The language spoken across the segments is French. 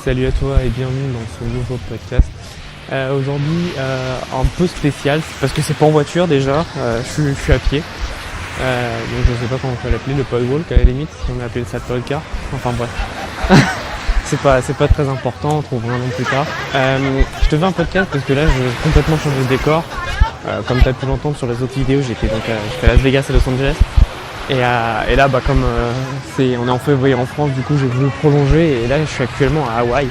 Salut à toi et bienvenue dans ce nouveau podcast. Aujourd'hui, un peu spécial, parce que c'est pas en voiture déjà, je suis à pied. Donc je sais pas comment on peut l'appeler, le podwalk à la limite, si on a appelé ça le podcar. Enfin bref, c'est pas très important, on trouvera un nom plus tard. Je te fais un podcast parce que là, je vais complètement changer de décor. Comme tu as pu l'entendre sur les autres vidéos, j'étais à Las Vegas et Los Angeles. Et là, comme on est en février en France, du coup j'ai voulu prolonger et là je suis actuellement à Hawaï,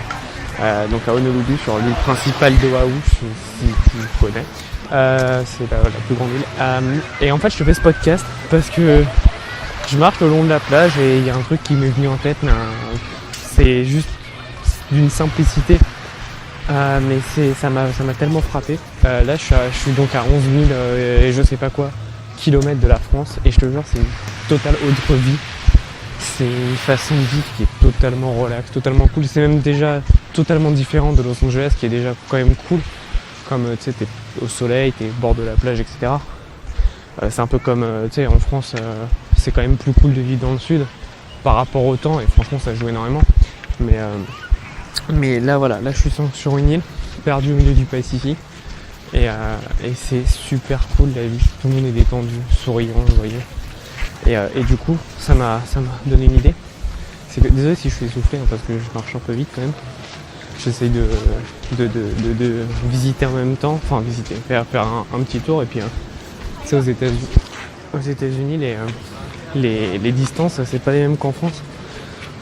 donc à Honolulu, sur l'île principale d'Oahu, si tu connais. C'est la plus grande île. Et en fait je te fais ce podcast parce que je marche le long de la plage et il y a un truc qui m'est venu en tête, c'est juste d'une simplicité, mais ça m'a tellement frappé. Là je suis donc à 11 000 et je sais pas quoi kilomètres de la France, et je te jure c'est une totale autre vie. C'est une façon de vivre qui est totalement relax, totalement cool. C'est même déjà totalement différent de Los Angeles, qui est déjà quand même cool. Comme tu sais, t'es au soleil, t'es au bord de la plage, etc. C'est un peu comme tu sais, en France, c'est quand même plus cool de vivre dans le sud par rapport au temps, et franchement ça joue énormément. Mais là voilà, là je suis sur une île perdue au milieu du Pacifique. Et c'est super cool la vie, tout le monde est détendu, souriant, joyeux. Et du coup, ça m'a donné une idée. C'est que, désolé si je suis essoufflé, parce que je marche un peu vite quand même. J'essaye de visiter en même temps, enfin visiter, faire un petit tour. Et puis, tu sais, aux États-Unis, les distances, c'est pas les mêmes qu'en France.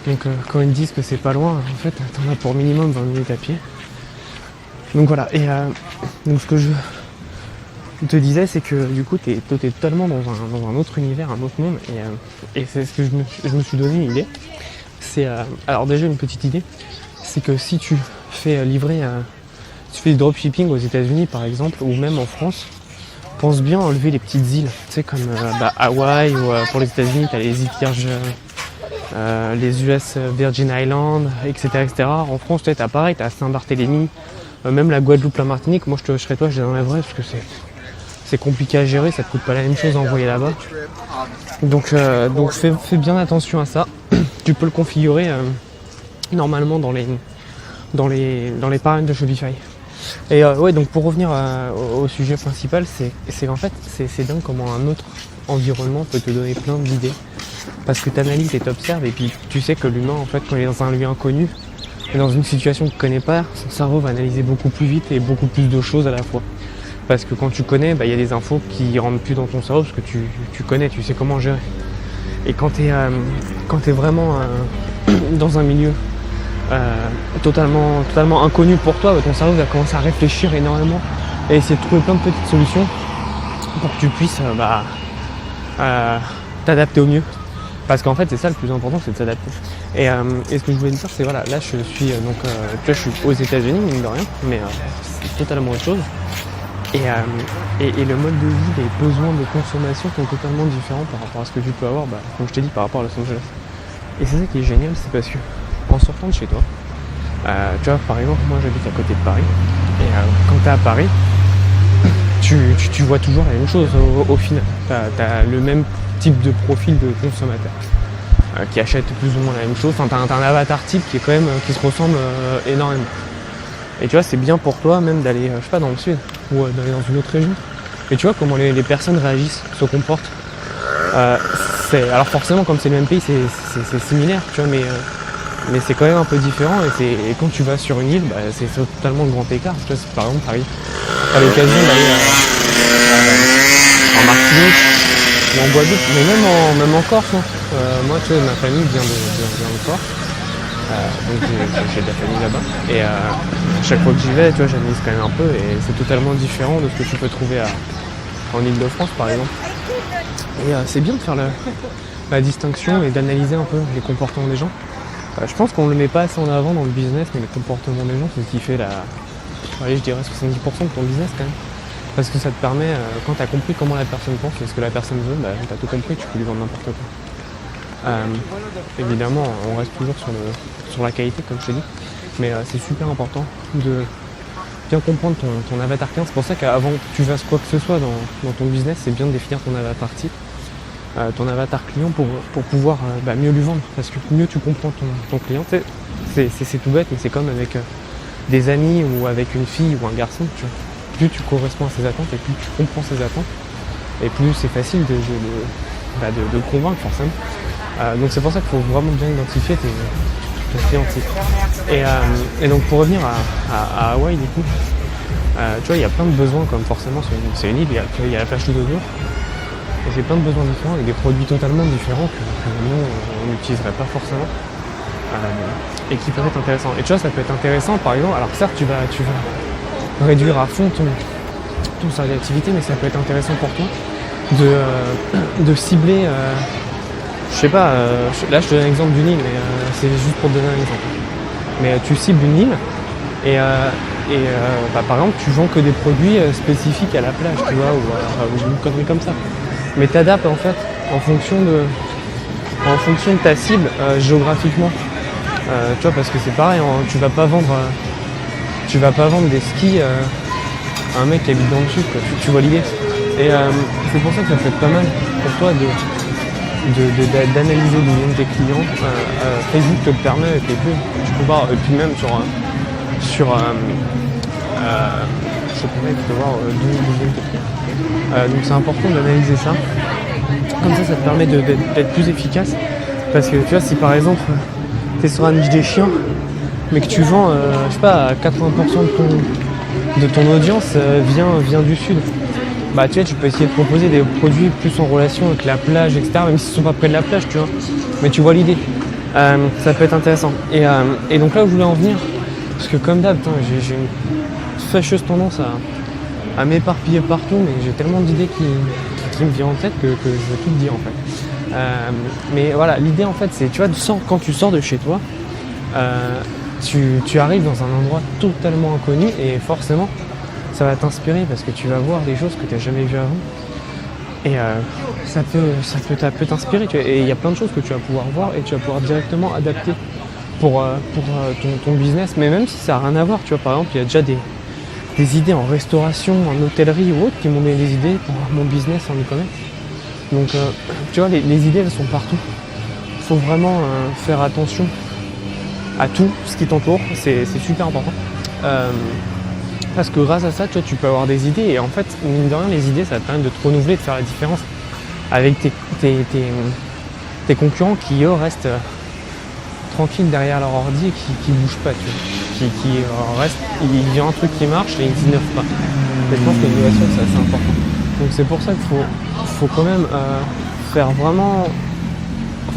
Donc quand ils disent que c'est pas loin, en fait, t'en as pour minimum 20 minutes à pied. Donc voilà, et donc ce que je te disais, c'est que du coup t'es totalement dans un autre univers, un autre monde, et c'est ce que je me suis donné une idée. C'est alors déjà une petite idée, c'est que si tu fais livrer, tu fais du dropshipping aux États-Unis par exemple, ou même en France, pense bien à enlever les petites îles, tu sais, comme Hawaï, ou pour les États-Unis t'as les îles Vierges, les US Virgin Islands, etc. En France t'as pareil, t'as Saint-Barthélemy. Même la Guadeloupe, la Martinique, moi je serais toi, je les enlèverais parce que c'est compliqué à gérer, ça te coûte pas la même chose à envoyer là-bas. Donc fais bien attention à ça. Tu peux le configurer normalement dans les paramètres de Shopify. Et ouais, donc pour revenir au sujet principal, c'est qu'en fait c'est dingue comment un autre environnement peut te donner plein d'idées. Parce que tu analyses et t'observes, et puis tu sais que l'humain, en fait, quand il est dans un lieu inconnu, et dans une situation qu'il ne connaît pas, son cerveau va analyser beaucoup plus vite et beaucoup plus de choses à la fois. Parce que quand tu connais, y a des infos qui rentrent plus dans ton cerveau parce que tu connais, tu sais comment gérer. Et quand tu es vraiment dans un milieu totalement inconnu pour toi, ton cerveau va commencer à réfléchir énormément et essayer de trouver plein de petites solutions pour que tu puisses t'adapter au mieux. Parce qu'en fait c'est ça le plus important, c'est de s'adapter. Et ce que je voulais dire, c'est voilà, là je suis tu vois, je suis aux États-Unis, mine de rien, mais c'est totalement autre chose. Et le mode de vie, les besoins de consommation sont totalement différents par rapport à ce que tu peux avoir, comme je t'ai dit, par rapport à Los Angeles. Et c'est ça qui est génial, c'est parce que en sortant de chez toi, tu vois, par exemple, moi j'habite à côté de Paris, et quand t'es à Paris, tu vois toujours la même chose au final. T'as le même type de profil de consommateur qui achète plus ou moins la même chose. Enfin, t'as un avatar type qui est quand même qui se ressemble énormément. Et tu vois, c'est bien pour toi même d'aller, je sais pas, dans le sud ou d'aller dans une autre région. Et tu vois comment les personnes réagissent, se comportent. Alors forcément, comme c'est le même pays, c'est similaire, tu vois, mais c'est quand même un peu différent. Et quand tu vas sur une île, c'est totalement le grand écart. Tu vois, par exemple, t'as l'occasion d'aller en Martinique ou en Guadeloupe, mais même en Corse. Moi, tu vois, ma famille vient de Corse, donc j'ai de la famille là-bas. Et à chaque fois que j'y vais, tu vois, j'analyse quand même un peu, et c'est totalement différent de ce que tu peux trouver en Île-de-France, par exemple. Et c'est bien de faire la distinction et d'analyser un peu les comportements des gens. Je pense qu'on ne le met pas assez en avant dans le business, mais le comportement des gens, c'est ce qui fait je dirais 70% de ton business quand même. Parce que ça te permet, quand tu as compris comment la personne pense et ce que la personne veut, tu as tout compris, tu peux lui vendre n'importe quoi. Évidemment, on reste toujours sur la qualité, comme je t'ai dit, mais c'est super important de bien comprendre ton avatar client. C'est pour ça qu'avant que tu fasses quoi que ce soit dans ton business, c'est bien de définir ton avatar type. ton avatar client pour pouvoir mieux lui vendre. Parce que mieux tu comprends ton client, c'est tout bête, mais c'est comme avec des amis ou avec une fille ou un garçon. Plus tu corresponds à ses attentes et plus tu comprends ses attentes, et plus c'est facile de le convaincre forcément. Donc c'est pour ça qu'il faut vraiment bien identifier tes clients types. Et donc pour revenir à Hawaï, du coup, tu vois, il y a plein de besoins, comme forcément c'est une île, il y a la plage tout autour, et c'est plein de besoins différents avec des produits totalement différents que nous on n'utiliserait pas forcément, et qui peuvent être intéressants. Et tu vois, ça peut être intéressant par exemple, alors certes tu vas réduire à fond ton salaire d'activité, mais ça peut être intéressant pour toi de cibler, je sais pas, là je te donne l'exemple d'une île, mais c'est juste pour te donner un exemple. Mais tu cibles une île et par exemple tu vends que des produits spécifiques à la plage, tu vois, ou une connerie comme ça. Mais t'adaptes en fait en fonction de ta cible géographiquement. Tu vois, parce que c'est pareil, tu vas pas vendre des skis à un mec qui habite dans le sud, quoi. Tu vois l'idée. Et c'est pour ça que ça peut être pas mal pour toi d'analyser d'où viennent tes clients. Facebook te le permet avec les pubs. Tu peux voir, et puis même sur je sais pas, tu peux voir d'où viennent tes clients. Donc c'est important d'analyser ça. Comme ça te permet d'être plus efficace. Parce que tu vois, si par exemple tu es sur un niche des chiens, mais que tu vends, je sais pas, 80% de ton audience vient du sud, bah tu vois, tu peux essayer de proposer des produits plus en relation avec la plage, etc. Même s'ils sont pas près de la plage, tu vois. Mais tu vois l'idée. Ça peut être intéressant. Et donc là où je voulais en venir, parce que comme d'hab, j'ai une fâcheuse tendance à m'éparpiller partout, mais j'ai tellement d'idées qui me viennent en tête que je veux tout te dire en fait. Mais voilà, l'idée en fait c'est, tu vois, quand tu sors de chez toi, tu arrives dans un endroit totalement inconnu et forcément ça va t'inspirer parce que tu vas voir des choses que tu n'as jamais vues avant. Et ça peut t'inspirer. Et il y a plein de choses que tu vas pouvoir voir et tu vas pouvoir directement adapter pour ton business. Mais même si ça n'a rien à voir, tu vois, par exemple, il y a déjà des idées en restauration, en hôtellerie ou autre qui m'ont donné des idées pour mon business en e-commerce. Donc tu vois, les idées elles sont partout. Il faut vraiment faire attention à tout ce qui t'entoure, c'est super important. Parce que grâce à ça, tu vois, tu peux avoir des idées et en fait, mine de rien, les idées, ça va te permettre de te renouveler, de faire la différence avec tes concurrents qui, eux, restent tranquilles derrière leur ordi et qui bougent pas, tu vois. Qui restent, il y a un truc qui marche et ils n'innovent pas. Et je pense que l'innovation, c'est assez important. Donc c'est pour ça qu'il faut quand même faire vraiment,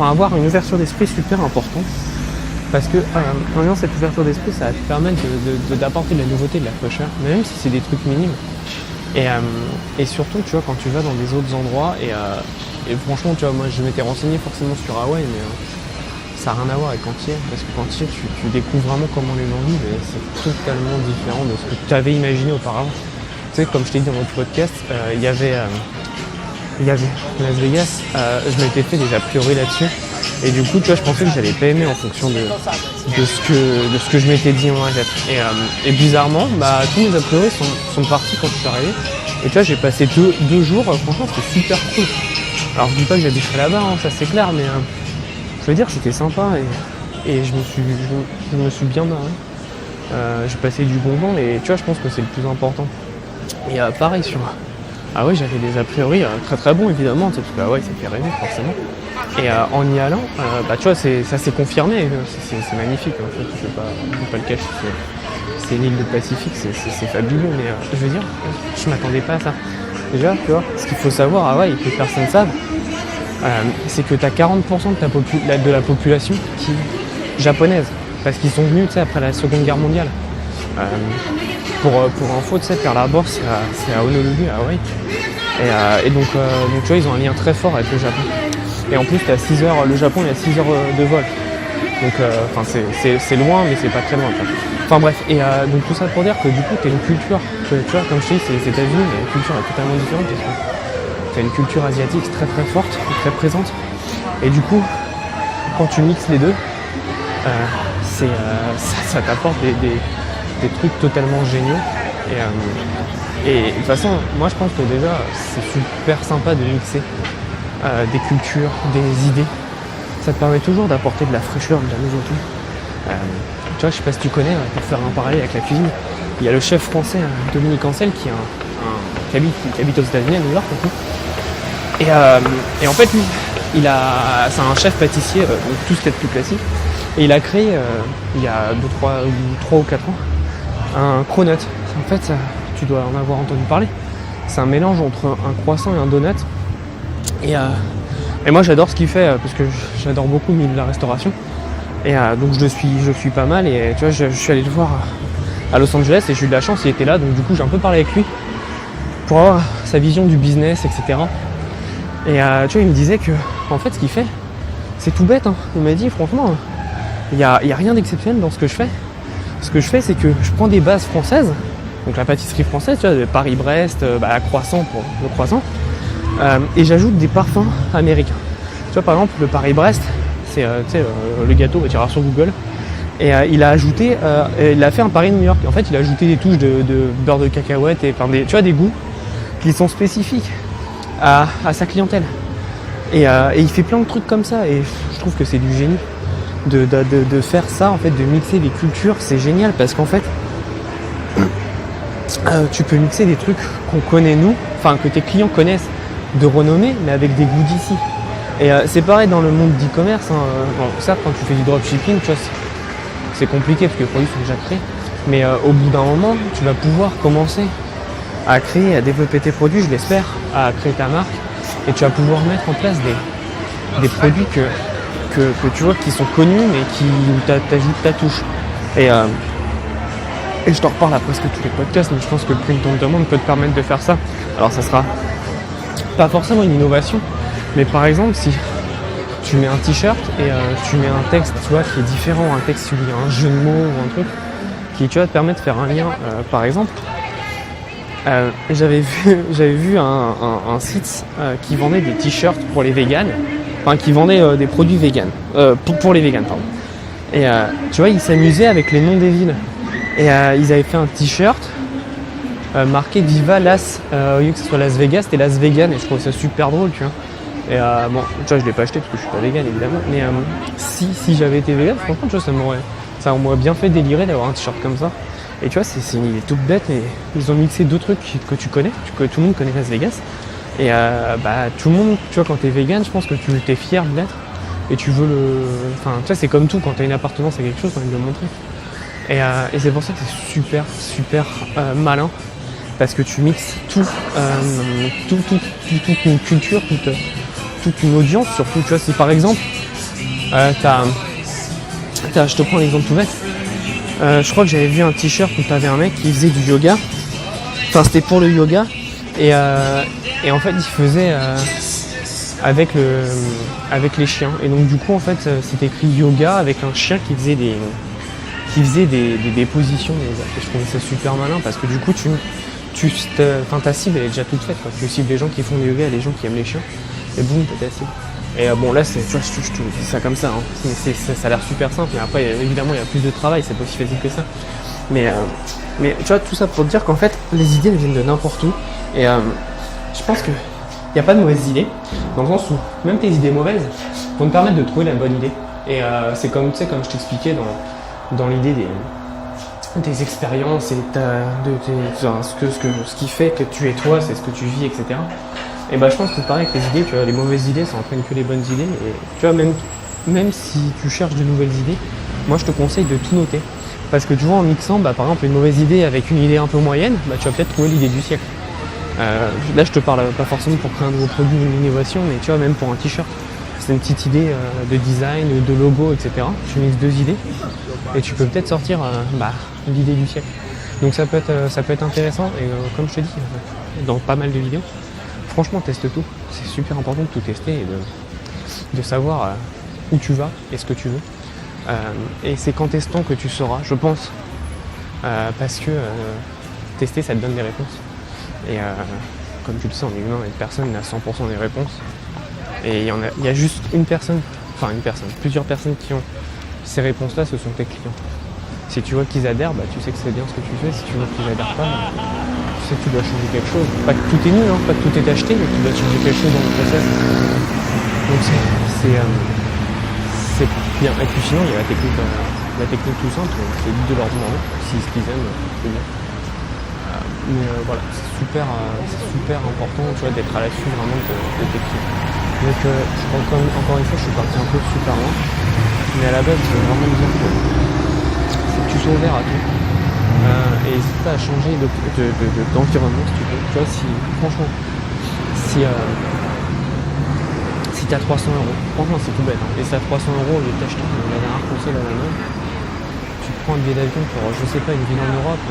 avoir une ouverture d'esprit super importante. Parce que en ayant cette ouverture d'esprit, ça va te permettre d'apporter de la nouveauté, de la fraîcheur, même si c'est des trucs minimes. Et surtout, tu vois, quand tu vas dans des autres endroits, et franchement, tu vois, moi je m'étais renseigné forcément sur Hawaï, mais ça n'a rien à voir avec Antilles, parce que Antilles, tu découvres vraiment comment les gens vivent, et c'est totalement différent de ce que tu avais imaginé auparavant. Tu sais, comme je t'ai dit dans votre podcast, il y avait Las Vegas, je m'étais fait des a priori là-dessus. Et du coup, tu vois, je pensais que j'allais pas aimer en fonction de ce que je m'étais dit en tête. Et bizarrement, tous mes a priori sont partis quand je suis arrivé. Et tu vois, j'ai passé deux jours, franchement, c'était super cool. Alors, je dis pas que j'habiterai là-bas, hein, ça c'est clair, mais je veux dire, c'était sympa et je me suis bien marré. J'ai passé du bon temps et tu vois, je pense que c'est le plus important. Et pareil sur... Ah ouais, j'avais des a priori très très bons évidemment, parce que ouais, ça fait rêver forcément. Et en y allant, tu vois, ça s'est confirmé, c'est magnifique, en fait, je vais pas le cacher, c'est l'île du Pacifique, c'est fabuleux, mais je veux dire, je m'attendais pas à ça. Déjà, tu vois, ce qu'il faut savoir, ah ouais, et que personne ne savent, c'est que tu as 40% de la population qui est japonaise, parce qu'ils sont venus, tu sais, après la Seconde Guerre mondiale. Pour info, tu sais, Pearl Harbor, c'est à Honolulu, à Hawaï. Et donc, tu vois, ils ont un lien très fort avec le Japon. Et en plus, t'as 6 heures, le Japon, il y a 6 heures de vol. Donc, c'est loin, mais c'est pas très loin. Enfin bref, et donc tout ça pour dire que du coup, t'as une culture, tu vois, comme je te dis, c'est les États-Unis, mais la culture est totalement différente parce que t'as une culture asiatique très très forte, très présente. Et du coup, quand tu mixes les deux, ça t'apporte des trucs totalement géniaux. Et de toute façon, moi je pense que déjà, c'est super sympa de mixer des cultures, des idées. Ça te permet toujours d'apporter de la fraîcheur, de la nouveauté. Tu vois, je sais pas si tu connais, pour faire un parallèle avec la cuisine, il y a le chef français Dominique Ancel qui habite aux États-Unis, à New York. Et en fait, lui, c'est un chef pâtissier, donc tout ce qui est plus classique. Et il a créé, il y a 3 ou 4 ans, un cronut. En fait, tu dois en avoir entendu parler. C'est un mélange entre un croissant et un donut. Et moi, j'adore ce qu'il fait parce que j'adore beaucoup le milieu de la restauration. Et donc, je le suis pas mal. Et tu vois, je suis allé le voir à Los Angeles et j'ai eu de la chance, il était là. Donc, du coup, j'ai un peu parlé avec lui pour avoir sa vision du business, etc. Et tu vois, il me disait que, en fait, ce qu'il fait, c'est tout bête. Hein. Il m'a dit, franchement, il n'y a rien d'exceptionnel dans ce que je fais. Ce que je fais, c'est que je prends des bases françaises, donc la pâtisserie française, tu vois, Paris-Brest, croissant pour le croissant, et j'ajoute des parfums américains. Tu vois, par exemple, le Paris-Brest, c'est le gâteau, tu iras sur Google, et il a fait un Paris-New York. En fait, il a ajouté des touches de beurre de cacahuète, et tu vois, des goûts qui sont spécifiques à sa clientèle. Et il fait plein de trucs comme ça, et je trouve que c'est du génie. De faire ça, en fait, de mixer les cultures, c'est génial parce qu'en fait tu peux mixer des trucs qu'on connaît nous, enfin que tes clients connaissent de renommée, mais avec des goûts d'ici. Et c'est pareil dans le monde d'e-commerce, hein. Bon, ça, quand tu fais du dropshipping, tu vois, c'est compliqué parce que les produits sont déjà créés, mais au bout d'un moment, tu vas pouvoir commencer à créer, à développer tes produits, je l'espère, à créer ta marque, et tu vas pouvoir mettre en place des produits que tu vois qui sont connus mais qui t'ajoutent ta touche. Et je t'en reparle à presque tous les podcasts, mais je pense que le Print on Demand peut te permettre de faire ça. Alors ça sera pas forcément une innovation, mais par exemple si tu mets un t-shirt et tu mets un texte, tu vois, qui est différent, un texte où il y a un jeu de mots ou un truc qui, tu vois, te permet de faire un lien. Par exemple, j'avais vu un site qui vendait des t-shirts pour les véganes. Enfin, qui vendait des produits véganes, pour les véganes, pardon. Et tu vois, ils s'amusaient avec les noms des villes. Et ils avaient fait un t-shirt marqué Viva Las, au lieu que ce soit Las Vegas, c'était Las Vegan, et je trouvais ça super drôle, tu vois. Et bon, tu vois, je l'ai pas acheté parce que je suis pas vegan, évidemment, mais si j'avais été vegan, franchement, tu vois, ça m'aurait bien fait délirer d'avoir un t-shirt comme ça. Et tu vois, c'est une idée toute bête, mais ils ont mixé deux trucs que tu connais, que tout le monde connaît Las Vegas. Et tout le monde, tu vois, quand t'es vegan, je pense que tu t'es fier de l'être et tu veux enfin, tu vois, c'est comme tout, quand t'as une appartenance à quelque chose, t'as envie de le montrer. Et c'est pour ça que c'est super malin, parce que tu mixes toute une culture, toute une audience, surtout, tu vois, si par exemple, je te prends un exemple tout bête, je crois que j'avais vu un t-shirt où t'avais un mec qui faisait du yoga, enfin c'était pour le yoga, et en fait, il faisait avec les chiens. Et donc, du coup, en fait, c'était écrit yoga avec un chien qui faisait des positions. Et je trouvais ça super malin parce que du coup, ta cible, elle est déjà toute faite, quoi. Tu cibles les gens qui font du yoga et les gens qui aiment les chiens. Et boum, t'as ta cible. Et bon, là, tu vois, je te dis ça comme ça. Hein. Ça a l'air super simple. Mais après, évidemment, il y a plus de travail. C'est pas aussi facile que ça. Mais tu vois, tout ça pour te dire qu'en fait, les idées, elles viennent de n'importe où. Et je pense qu'il n'y a pas de mauvaises idées, dans le sens où même tes idées mauvaises vont te permettre de trouver la bonne idée. Et c'est comme, tu sais, comme je t'expliquais dans l'idée des expériences et ce qui fait que tu es toi, c'est ce que tu vis, etc. Et je pense que c'est pareil avec les idées, tu vois, les mauvaises idées, ça entraîne que les bonnes idées. Et tu vois, même si tu cherches de nouvelles idées, moi je te conseille de tout noter. Parce que tu vois, en mixant, par exemple, une mauvaise idée avec une idée un peu moyenne, tu vas peut-être trouver l'idée du siècle. Là, je te parle pas forcément pour créer un nouveau produit ou une innovation, mais tu vois, même pour un t-shirt, c'est une petite idée de design, de logo, etc. Tu mixes deux idées et tu peux peut-être sortir l'idée du siècle. Donc ça peut être intéressant, et comme je te dis, dans pas mal de vidéos, franchement, teste tout. C'est super important de tout tester et de savoir où tu vas et ce que tu veux. Et c'est qu'en testant que tu sauras, je pense, parce que tester, ça te donne des réponses. Et comme tu le sais, en humain, personne n'a 100% des réponses. Et il y a juste plusieurs personnes qui ont ces réponses-là, ce sont tes clients. Si tu vois qu'ils adhèrent, tu sais que c'est bien ce que tu fais. Si tu vois qu'ils adhèrent pas, tu sais que tu dois changer quelque chose. Pas que tout est nul, hein, pas que tout est acheté, mais que tu dois changer quelque chose dans le process. Donc c'est bien. Et puis sinon, il y a la technique tout simple, c'est de leur demander si ce qu'ils aiment, c'est bien. Mais voilà, c'est super important, tu vois, d'être à l'affût vraiment de tes clients. Donc encore une fois, je suis parti un peu super loin, mais à la base, je veux vraiment dire que tu sois ouvert à tout. Et n'hésite pas à changer d'environnement si tu veux. Tu vois, franchement, si t'as 300 euros, franchement c'est tout bête, hein, et si t'as 300 euros au lieu de t'acheter la dernière console à la main, tu prends un billet d'avion pour, je sais pas, une ville en Europe,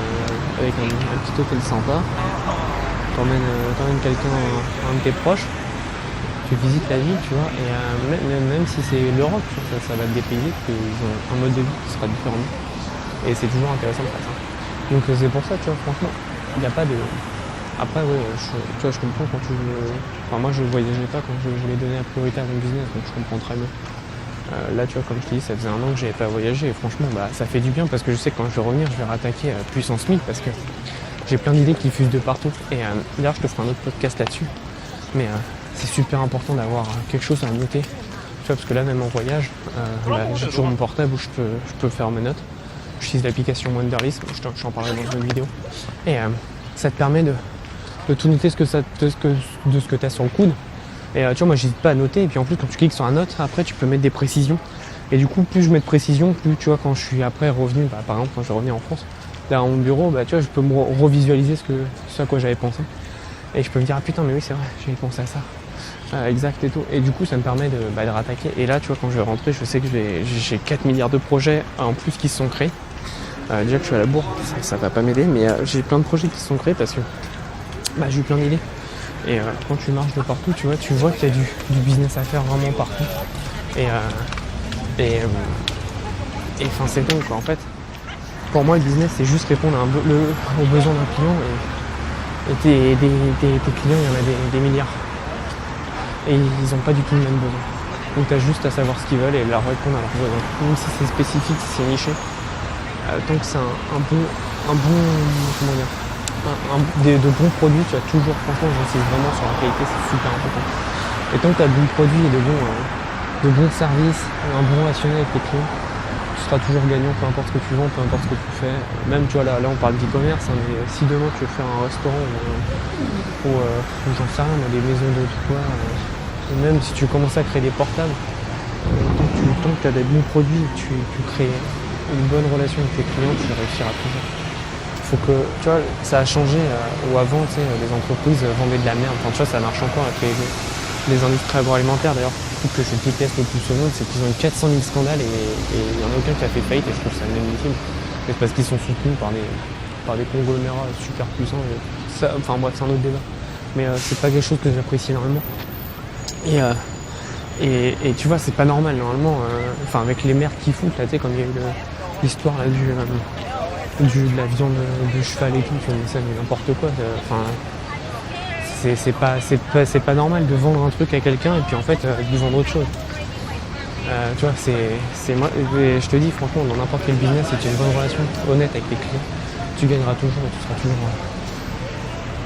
avec un petit hôtel sympa, t'emmènes quelqu'un, un de tes proches, tu visites la ville, tu vois, et même si c'est l'Europe, ça va te dépayser, parce qu'ils ont un mode de vie qui sera différent. Et c'est toujours intéressant de faire ça. Donc c'est pour ça, tu vois, franchement, il n'y a pas de... Après, ouais, tu vois, je comprends quand tu veux... Enfin, moi, je voyageais pas quand je voulais donner la priorité à mon business, donc je comprends très bien. Là, tu vois, comme je te dis, ça faisait 1 an que j'avais pas voyagé, et franchement, ça fait du bien, parce que je sais que quand je vais revenir, je vais rattaquer puissance 1000, parce que j'ai plein d'idées qui fusent de partout. Et d'ailleurs, je te ferai un autre podcast là-dessus. Mais c'est super important d'avoir quelque chose à noter. Tu vois, parce que là, même en voyage, j'ai toujours mon portable où je peux faire mes notes. J'utilise l'application Wonderlist, je t'en parlerai dans une vidéo. Et ça te permet de tout noter de ce que tu as sur le coude. Et tu vois, moi j'hésite pas à noter. Et puis en plus, quand tu cliques sur un note, après tu peux mettre des précisions. Et du coup, plus je mets de précisions, plus tu vois, quand je suis après revenu, par exemple, quand je revenais en France, là à mon bureau, tu vois, je peux me revisualiser ce à quoi j'avais pensé. Et je peux me dire, ah putain, mais oui, c'est vrai, j'avais pensé à ça. Exact et tout. Et du coup, ça me permet de rattaquer. Et là, tu vois, quand je vais rentrer, je sais que j'ai 4 milliards de projets en plus qui se sont créés. Déjà que je suis à la bourre, ça va pas m'aider, mais j'ai plein de projets qui se sont créés parce que j'ai eu plein d'idées. Et quand tu marches de partout, tu vois qu'il y a du business à faire vraiment partout. Et enfin, c'est dingue, quoi. En fait, pour moi, le business, c'est juste répondre aux besoins d'un client. Et tes clients, il y en a des milliards. Et ils n'ont pas du tout le même besoin. Donc tu as juste à savoir ce qu'ils veulent et leur répondre à leurs besoins. Même si c'est spécifique, si c'est niché. Tant que c'est de bons produits, tu as toujours, franchement, j'insiste vraiment sur la qualité, c'est super important. Et tant que tu as de bons produits et de bons services, un bon relationnel avec tes clients, tu seras toujours gagnant, peu importe ce que tu vends, peu importe ce que tu fais. Même, tu vois, là on parle d'e-commerce, hein, mais si demain tu veux faire un restaurant ou j'en sais rien, des maisons de quoi, même si tu commences à créer des portables, tant que tu as des bons produits, tu crées une bonne relation avec tes clients, tu réussiras toujours. Faut que, tu vois, ça a changé où avant, tu sais, les entreprises vendaient de la merde. Enfin, tu vois, ça marche encore avec les industries agroalimentaires. D'ailleurs, le truc que je déteste le plus au monde, c'est qu'ils ont eu 400 000 scandales et il n'y en a aucun qui a fait faillite et je trouve ça inadmissible. C'est parce qu'ils sont soutenus par des conglomérats super puissants. Enfin bref, c'est un autre débat. Mais c'est pas quelque chose que j'apprécie énormément. Et tu vois, c'est pas normal normalement. Avec les merdes qu'ils foutent, là, tu sais, comme il y a eu l'histoire là, de la viande de cheval et tout, ça mais n'importe quoi. C'est pas normal de vendre un truc à quelqu'un et puis en fait de lui vendre autre chose. Tu vois, c'est moi. Je te dis franchement, dans n'importe quel business, si tu as une bonne relation honnête avec tes clients, tu gagneras toujours et tu seras toujours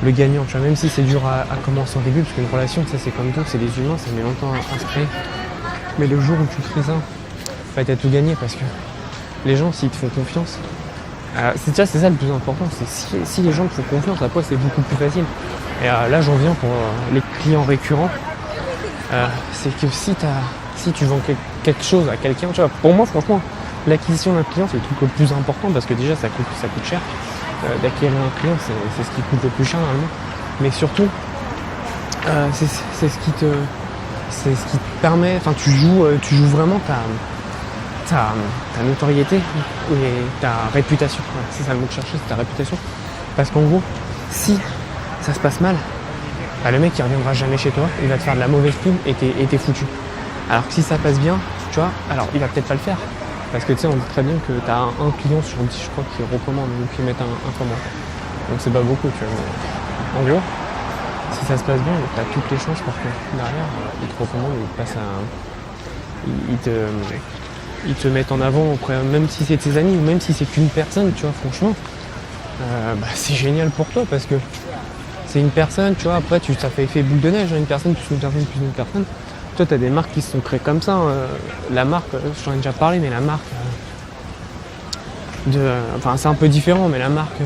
le gagnant. Tu vois, même si c'est dur à commencer au début, parce qu'une relation, ça c'est comme tout, c'est des humains, ça met longtemps à se créer. Mais le jour où tu crées ça, t'as tout gagné parce que les gens, s'ils te font confiance, c'est ça le plus important, c'est si les gens te font confiance, après c'est beaucoup plus facile. Et là j'en viens pour les clients récurrents, c'est que si tu vends quelque chose à quelqu'un, tu vois, pour moi franchement, l'acquisition d'un client c'est le truc le plus important parce que déjà ça coûte cher. D'acquérir un client c'est ce qui coûte le plus cher normalement. Mais surtout, c'est ce qui te permet, enfin tu joues vraiment ta notoriété et ta réputation. Voilà, c'est ça le mot que je cherchais, c'est ta réputation. Parce qu'en gros, si ça se passe mal, le mec il reviendra jamais chez toi, il va te faire de la mauvaise pub et t'es foutu. Alors que si ça passe bien, tu vois, alors il va peut-être pas le faire. Parce que tu sais, on dit très bien que tu as un client sur 10, je crois, qui recommande ou qui met un commentaire. Donc c'est pas beaucoup, tu vois. Mais en gros, si ça se passe bien, tu as toutes les chances pour que derrière, il te recommande et il passe ils te mettent en avant, même si c'est tes amis ou même si c'est qu'une personne, tu vois, franchement, c'est génial pour toi parce que c'est une personne, tu vois, après ça fait effet boule de neige, hein, une personne plus une personne plus une personne. Toi, tu as des marques qui se sont créées comme ça. La marque, j'en ai déjà parlé, mais la marque c'est un peu différent, mais la marque,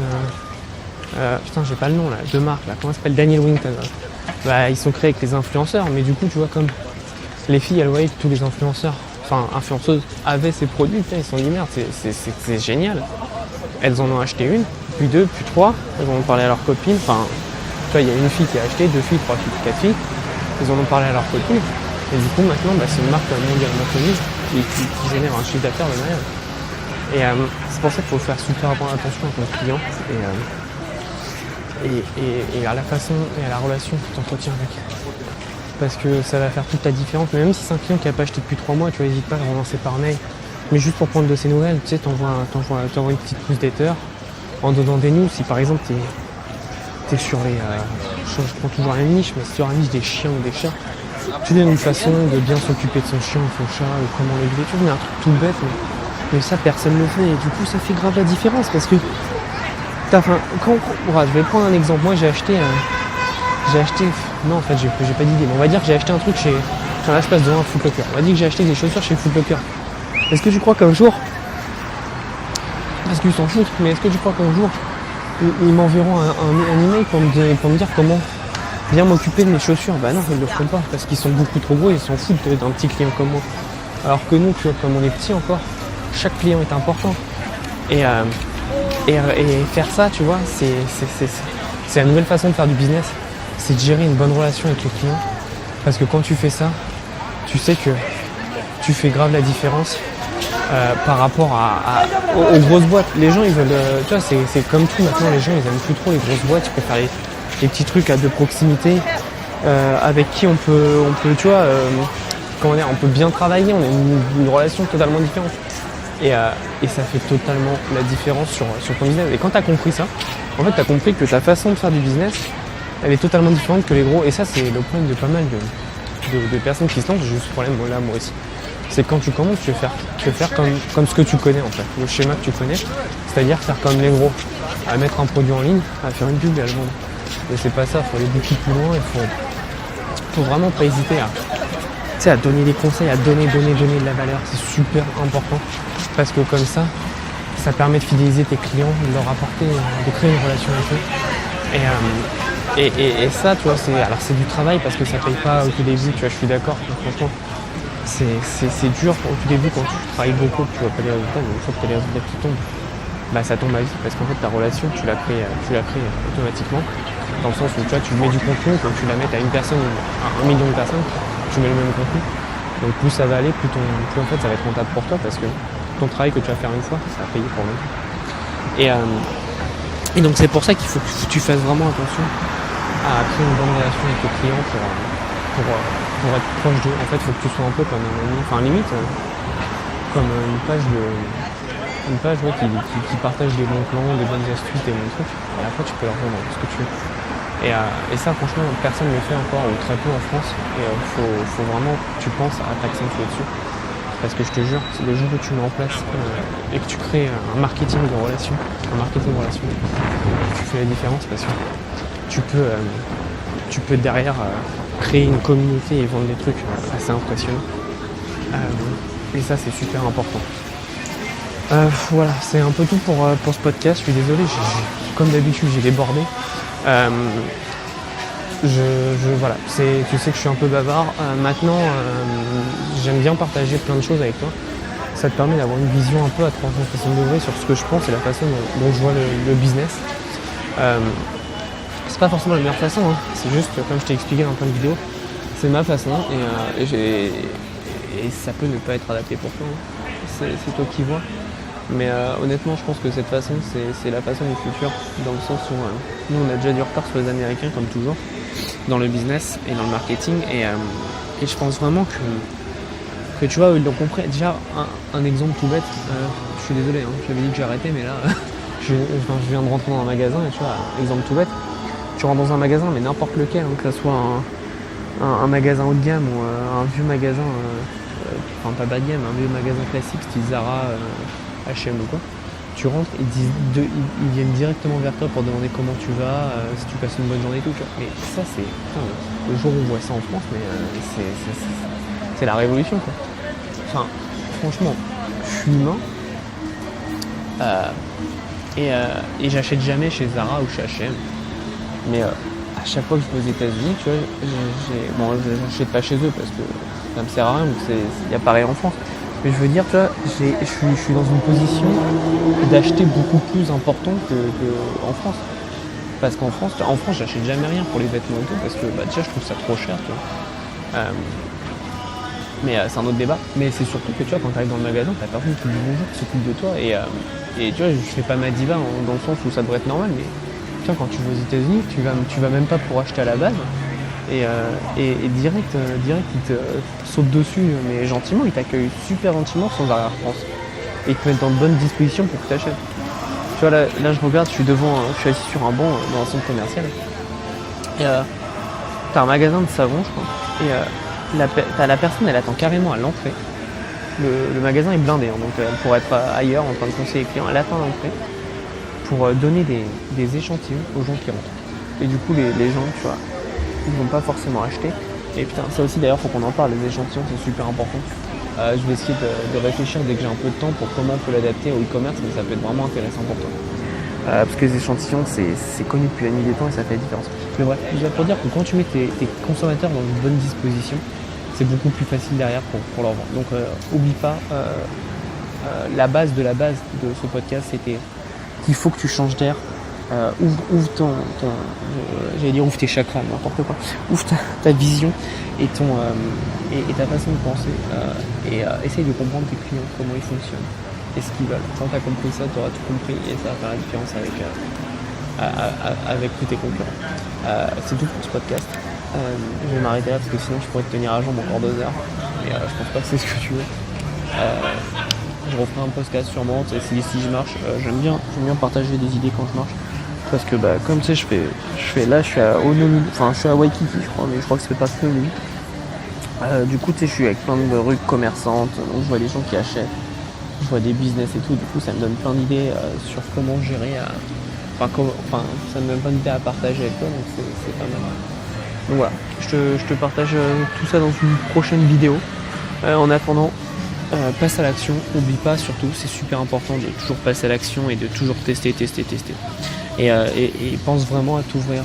putain, j'ai pas le nom là, de marque là, comment ça s'appelle, Daniel Wellington. Ils sont créés avec les influenceurs, mais du coup, tu vois, comme les filles, elles voyaient que tous les influenceurs, influenceuses, avaient ces produits, putain, ils sont dit merde, c'est génial. Elles en ont acheté une, puis deux, puis trois, elles en ont parlé à leurs copines. Tu vois, il y a une fille qui a acheté, 2 filles, 3 filles, 4 filles, ils en ont parlé à leurs copines. Et du coup, maintenant, c'est une marque mondialement connue qui génère un chiffre d'affaires de malade. Et c'est pour ça qu'il faut faire super attention à ton client et à la façon et à la relation que tu entretiens avec. Parce que ça va faire toute la différence. Mais même si c'est un client qui n'a pas acheté depuis 3 mois, tu vois, n'hésite pas à le relancer par mail. Mais juste pour prendre de ses nouvelles, tu sais, t'envoies une petite newsletter en donnant des news. Si par exemple t'es sur les... je prends toujours la même niche, mais si sur la niche des chiens ou des chats, tu donnes une façon de bien s'occuper de son chien ou son chat, ou comment l'élever. Tu vois, un truc tout bête, mais ça personne ne le fait. Et du coup, ça fait grave la différence parce que... je vais prendre un exemple. Moi, j'ai acheté... Non, en fait, j'ai pas d'idée. Mais on va dire que j'ai acheté un truc chez... Là, je passe devant un Foot Locker. On va dire que j'ai acheté des chaussures chez Foot Locker. Est-ce que tu crois qu'un jour... Parce qu'ils s'en foutent, mais est-ce que tu crois qu'un jour, ils m'enverront un email pour me dire comment bien m'occuper de mes chaussures? Bah non, ils ne le feront pas, parce qu'ils sont beaucoup trop gros et ils s'en foutent d'un petit client comme moi. Alors que nous, tu vois, comme on est petit encore, chaque client est important. Et faire ça, tu vois, c'est la nouvelle façon de faire du business. C'est de gérer une bonne relation avec le client. Parce que quand tu fais ça, tu sais que tu fais grave la différence par rapport aux grosses boîtes. Les gens, ils veulent... tu vois, c'est comme tout maintenant, les gens, ils aiment plus trop les grosses boîtes. Ils préfèrent les petits trucs de proximité avec qui on peut tu vois, on peut bien travailler. On a une relation totalement différente. Et ça fait totalement la différence sur ton business. Et quand tu as compris ça, en fait, tu as compris que ta façon de faire du business, elle est totalement différente que les gros. Et ça, c'est le problème de pas mal de personnes qui se lancent. J'ai eu ce problème là, moi aussi. C'est que quand tu commences, tu veux faire comme ce que tu connais, en fait. Le schéma que tu connais, c'est-à-dire faire comme les gros. À mettre un produit en ligne, à faire une pub et à le vendre. Mais c'est pas ça, il faut aller beaucoup plus loin. Il faut vraiment pas hésiter à donner des conseils, à donner de la valeur. C'est super important. Parce que comme ça permet de fidéliser tes clients, de leur apporter, de créer une relation avec eux. Et ça, tu vois, c'est du travail parce que ça paye pas au tout début, tu vois, je suis d'accord, franchement. C'est dur au tout début quand tu travailles beaucoup, que tu vois pas les résultats, mais une fois que tu as les résultats qui tombent, ça tombe à vite parce qu'en fait ta relation, tu la crées automatiquement. Dans le sens où tu vois, tu mets du contenu, quand tu la mets à une personne, à 1 million de personnes, tu mets le même contenu. Donc plus ça va aller, plus en fait ça va être rentable pour toi parce que ton travail que tu vas faire une fois, ça va payer pour longtemps. Et donc c'est pour ça qu'il faut que tu fasses vraiment attention à créer une bonne relation avec tes clients pour être proche d'eux. En fait, il faut que tu sois un peu comme un ami, limite comme une page qui partage des bons plans, des bonnes astuces, des bons trucs. Et après, tu peux leur vendre ce que tu veux. Et ça, franchement, personne ne le fait encore, ou très peu en France. Et faut vraiment que tu penses à t'accentuer dessus. Parce que je te jure, c'est le jour où tu mets en place et que tu crées un marketing relationnel, tu fais la différence parce que tu peux derrière créer une communauté et vendre des trucs assez impressionnants. Et ça, c'est super important. Voilà, c'est un peu tout pour ce podcast. Je suis désolé, comme d'habitude, j'ai débordé. Voilà, tu sais que je suis un peu bavard. Maintenant, j'aime bien partager plein de choses avec toi. Ça te permet d'avoir une vision un peu à 360 degrés sur ce que je pense et la façon dont je vois le business. C'est pas forcément la meilleure façon, hein. C'est juste, comme je t'ai expliqué dans plein de vidéos, c'est ma façon et ça peut ne pas être adapté pour toi, hein. C'est toi qui vois. Mais honnêtement, je pense que cette façon, c'est la façon du futur, dans le sens où nous, on a déjà du retard sur les Américains, comme toujours, dans le business et dans le marketing. Et je pense vraiment que tu vois, ils l'ont compris. Déjà, un exemple tout bête, je suis désolé, hein, j'avais dit que j'arrêtais, mais là, je viens de rentrer dans un magasin, et tu vois, exemple tout bête, tu rentres dans un magasin, mais n'importe lequel, hein, que ce soit un magasin haut de gamme ou un vieux magasin, enfin pas bas de gamme, un vieux magasin classique, style Zara, H&M ou quoi, tu rentres, ils viennent directement vers toi pour demander comment tu vas, si tu passes une bonne journée et tout. Tu vois. Mais ça, c'est le jour où on voit ça en France, mais c'est la révolution, quoi. Enfin, franchement, je suis humain et j'achète jamais chez Zara ou chez H&M. Mais à chaque fois que je vais aux États-Unis, tu vois, j'achète pas chez eux parce que ça me sert à rien, donc il y a pareil en France. Mais je veux dire, tu vois, je suis dans une position d'acheter beaucoup plus important qu'en France. Parce qu'en France, j'achète jamais rien pour les vêtements et tout, parce que déjà je trouve ça trop cher, tu vois. Mais c'est un autre débat. Mais c'est surtout que tu vois, quand tu arrives dans le magasin, t'as personne qui dit bonjour, qui s'occupe de toi. Et tu vois, je fais pas ma diva dans le sens où ça devrait être normal, mais tu vois, quand tu vas aux États-Unis, tu vas même pas pour acheter à la base. Et direct, ils te sautent dessus, mais gentiment, ils t'accueillent super gentiment sans arrière-pensée. Et ils te mettent dans de bonnes dispositions pour que tu achètes. Tu vois, là, je regarde, je suis assis sur un banc dans un centre commercial. Et t'as un magasin de savon, je crois. Et t'as la personne, elle attend carrément à l'entrée. Le magasin est blindé, hein, donc elle pourrait être ailleurs en train de conseiller les clients. Elle attend à l'entrée pour donner des échantillons aux gens qui rentrent. Et du coup, les gens, tu vois, ils vont pas forcément acheter. Et putain, ça aussi d'ailleurs, faut qu'on en parle, les échantillons, c'est super important. Je vais essayer de réfléchir dès que j'ai un peu de temps pour comment on peut l'adapter au e-commerce, mais ça peut être vraiment intéressant pour toi. Parce que les échantillons, c'est connu depuis la nuit des temps et ça fait la différence. Mais bref, déjà pour dire que quand tu mets tes consommateurs dans une bonne disposition, c'est beaucoup plus facile derrière pour leur vendre. Donc oublie pas, la base de ce podcast, c'était qu'il faut que tu changes d'air. Ouvre ouvre tes chakras, n'importe quoi. Ouvre ta vision et ta façon de penser et essaye de comprendre tes clients, comment ils fonctionnent et ce qu'ils veulent. Quand tu as compris ça, tu auras tout compris et ça va faire la différence avec tous tes concurrents. C'est tout pour ce podcast. Je vais m'arrêter là parce que sinon je pourrais te tenir à jambe encore 2 heures. Mais je pense pas que c'est ce que tu veux. Je referai un podcast sûrement si je marche. J'aime bien partager des idées quand je marche. Parce que comme tu sais, je suis à Honolulu, enfin je suis à Waikiki je crois, mais je crois que c'est pas Honolulu. Du coup tu sais, je suis avec plein de rues commerçantes, donc je vois des gens qui achètent, je vois des business et tout, du coup ça me donne plein d'idées sur comment gérer, ça me donne plein d'idées à partager avec toi, donc c'est pas mal. Donc voilà, je te partage tout ça dans une prochaine vidéo. En attendant, passe à l'action, n'oublie pas surtout, c'est super important de toujours passer à l'action et de toujours tester. Et pense vraiment à t'ouvrir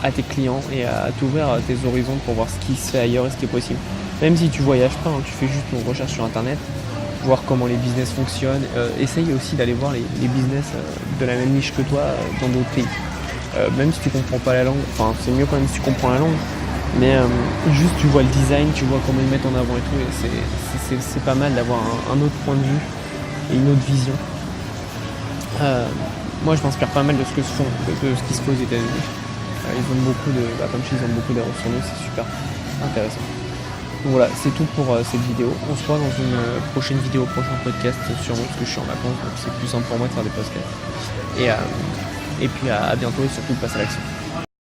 à tes clients et à t'ouvrir à tes horizons pour voir ce qui se fait ailleurs et ce qui est possible. Même si tu voyages pas, tu fais juste une recherche sur internet, voir comment les business fonctionnent. Essaye aussi d'aller voir les business de la même niche que toi dans d'autres pays. Même si tu comprends pas la langue, c'est mieux quand même si tu comprends la langue. Mais juste tu vois le design, tu vois comment ils mettent en avant et tout, et c'est pas mal d'avoir un autre point de vue et une autre vision. Moi je m'inspire pas mal de ce qui se fait aux États-Unis. Ils ont beaucoup comme je dis, ils ont beaucoup d'erreurs sur nous, c'est super intéressant. Donc voilà, c'est tout pour cette vidéo. On se voit dans une prochaine vidéo, prochain podcast sûrement, parce que je suis en vacances, donc c'est plus simple pour moi de faire des podcasts. Et puis à bientôt et surtout passe à l'action.